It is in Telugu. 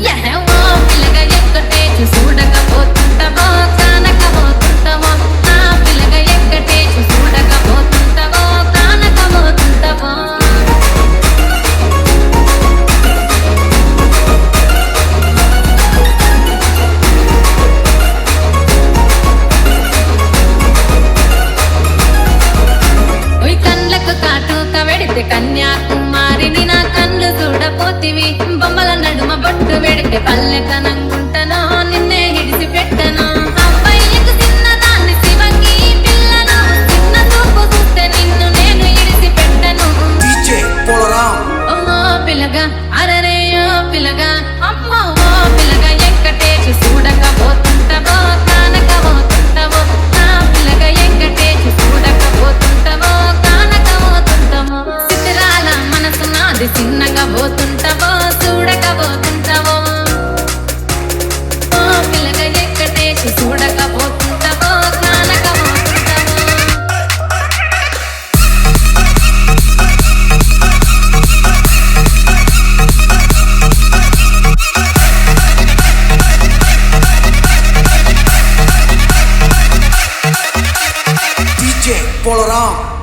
యహవో పిల్లగా ఎక్కటేచు చూడకపోతుంటవో కానకపోతుంటవో నా పిల్లగా ఎక్కటేచు చూడకపోతుంటవో కానకపోతుంటవో కళ్ళకు కాటుక వెడితే కన్యాకుమారిని నా కళ్ళు చూడపోతివి బొమ్మల నడుమ బొట్టు వెడితే పల్లెతనంగుంటనో నిన్నే హిడిసి పెట్టను అబ్బాయికు చిన్నదాన్ని శివంగి పిల్లను చిన్న చూపు చూస్తే నిన్ను నేను ఇడిసి పెట్టను ఓ పిల్లగా అరరే ఓ పిల్లగా అమ్మో ఓ పిల్లగా ఎక్కటేచు చూడకపోతుంటవో కానకపోతుంటవో నా పిల్లగా ఎక్కటేచు చూడకపోతుంటవో కానకపోతుంటవో చిత్రాల మనసు నాది చిన్నగా పోతుంటవో చూడకపోతుంటవో ఓ పిల్లగా ఎక్కటేచు చూడకపోతుంటవో కానకపోతుంటవో DJ Polaram.